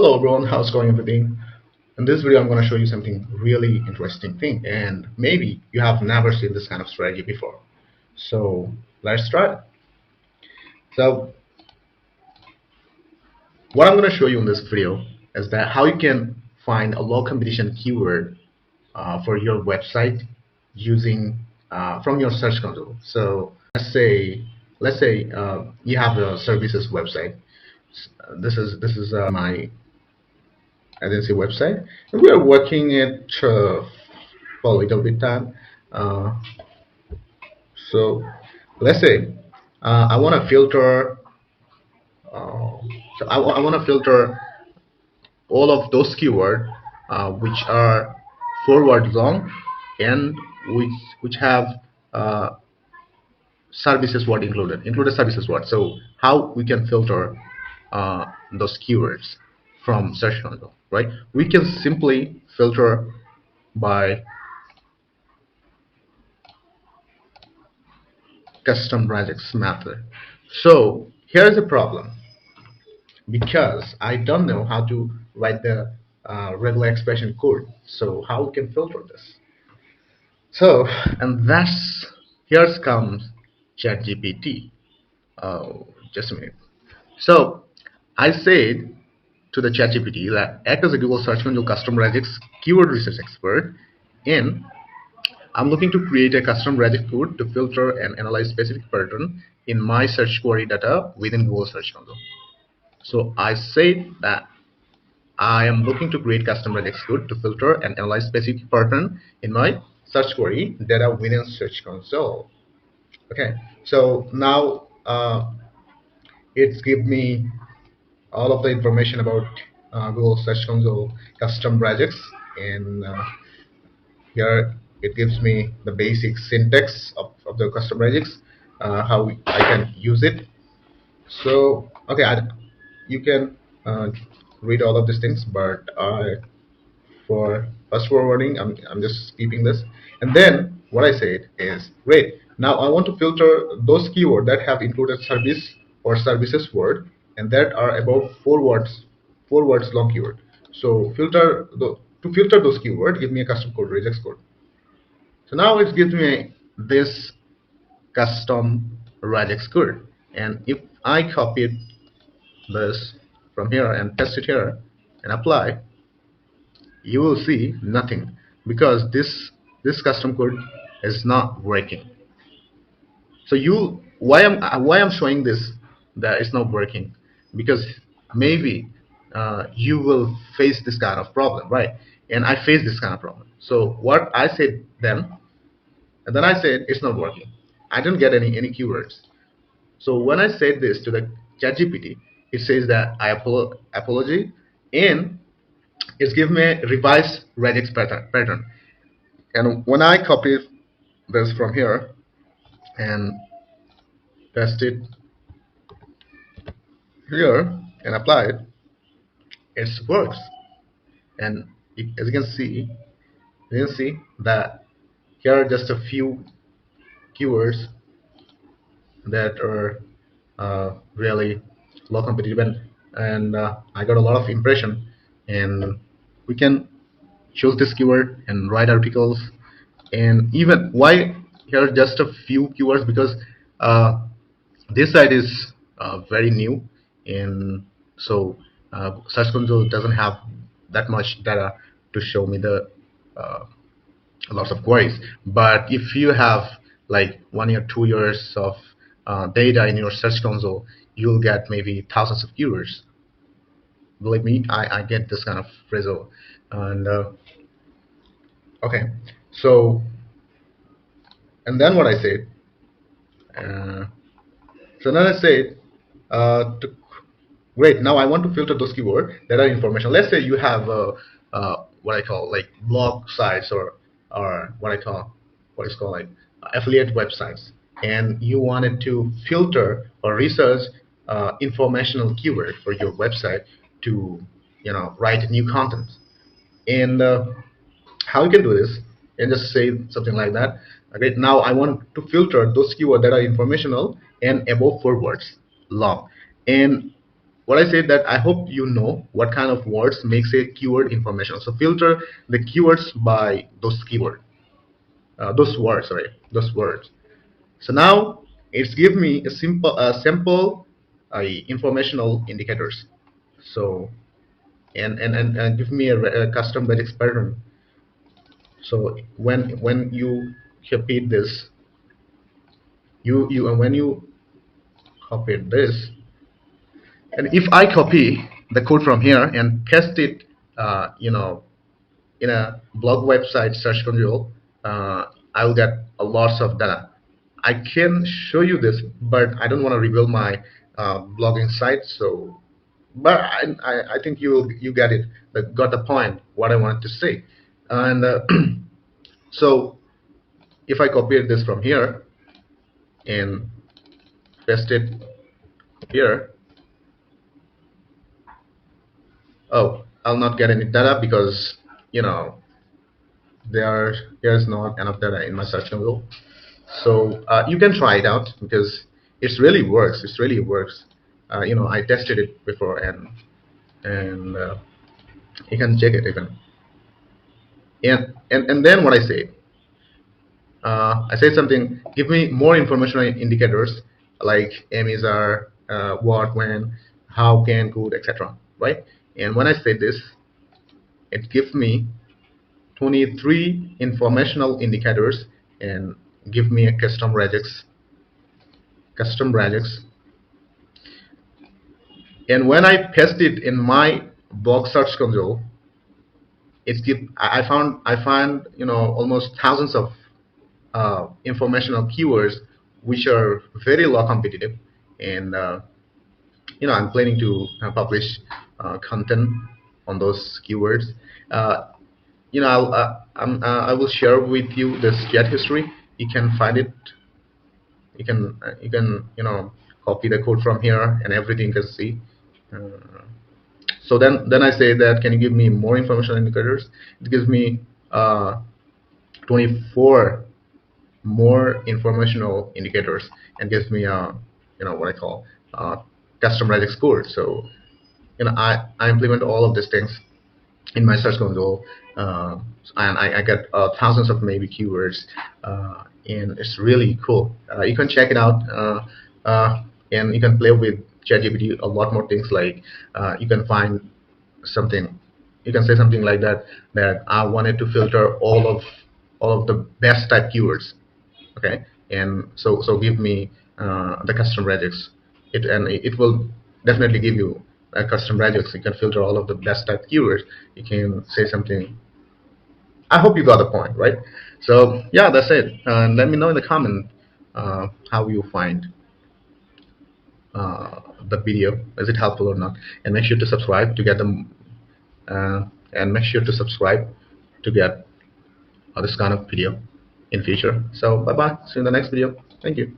Hello everyone, how's going everything? In this video I'm going to show you something really interesting thing, and maybe you have never seen this kind of strategy before. So let's try it. So what I'm going to show you in this video is that how you can find a low competition keyword for your website using from your search console. So let's say you have a services website. This is my agency website. And we are working it for a little bit time. Uh, so let's say I want to filter. Uh, I want to filter all of those keywords which are forward long and which have uh, services word included services word. So how we can filter those keywords from search console, right? We can simply filter by custom Regex method. So here's the problem, because I don't know how to write the regular expression code. So how we can filter this? So, and that's here comes ChatGPT. Oh, just a minute. So I said to the ChatGPT that act as a Google Search Console custom Regex keyword research expert, and I'm looking to create a custom Regex code to filter and analyze specific pattern in my search query data within Google Search Console. So I said that I am looking to create custom Regex code to filter and analyze specific pattern in my search query data within Search Console. Okay, so now it's give me all of the information about Google Search Console custom Regex, and here it gives me the basic syntax of the custom Regex, how I can use it. So okay, you can read all of these things, but for fast forwarding, I'm just keeping this. And then what I said is, great, now I want to filter those keywords that have included service or services word and that are above four words long keyword. So to filter those keywords, give me a custom code, regex code. So now it gives me this custom regex code, and if I copy this from here and paste it here and apply, you will see nothing, because this custom code is not working. So why I'm showing this that it's not working, because maybe you will face this kind of problem, right? And I face this kind of problem. So what I said then, and then I said it's not working. I didn't get any keywords. So when I said this to the ChatGPT, it says that I apology, and it's given me a revised regex pattern. And when I copy this from here and paste it here and apply it, it works. And as you can see that here are just a few keywords that are really low competitive, and I got a lot of impression. And we can choose this keyword and write articles. And even why here are just a few keywords, because this site is very new, and so search console doesn't have that much data to show me the uh, lots of queries. But if you have like 1 year 2 years of data in your search console, you'll get maybe thousands of keywords. Believe me, I get this kind of result. And okay, so and then what I said, uh, so then I said great, now I want to filter those keywords that are information. Let's say you have what I call like blog sites, or what is called like affiliate websites, and you wanted to filter or research informational keyword for your website to write new content. And how you can do this, and just say something like that. Okay, now I want to filter those keywords that are informational and above 4 words long. And what I said, that I hope you know what kind of words makes a keyword information. So filter the keywords by those those words, sorry, those words. So now it's give me a simple informational indicators. So and give me a custom Regex pattern. So when you copy this, you and when you copy this, and if I copy the code from here and paste it, in a blog website search console, I'll get a lots of data. I can show you this, but I don't want to reveal my blogging site. So, but I think you get it. Got the point. What I wanted to say, and so if I copy this from here and paste it here, oh, I'll not get any data because you know there's not enough data in my search console. So you can try it out because it really works. It really works. I tested it before, and you can check it even. And then what I say something. Give me more information on indicators like Emmys are, what, when, how, can, could, etc. Right? And when I say this, it gives me 23 informational indicators and give me a custom regex. And when I paste it in my blog search console, I find almost thousands of informational keywords which are very low competitive, and I'm planning to publish content on those keywords. I will share with you this chat history. You can find it. You can copy the code from here and everything you can see. So then I say that, can you give me more information indicators? It gives me 24 more informational indicators and gives me what I call custom Regex score. So I implement all of these things in my search console, and I get thousands of maybe keywords, and it's really cool. You can check it out, and you can play with ChatGPT a lot more things, like you can find something, you can say something like that I wanted to filter all of the best type keywords, okay, and so give me the custom regex. It will definitely give you a custom regex. You can filter all of the best type keywords. You can say something. I hope you got the point, right? So yeah, that's it. Let me know in the comment how you find the video. Is it helpful or not? And make sure to subscribe to get them. And make sure to subscribe to get this kind of video in future. So bye bye. See you in the next video. Thank you.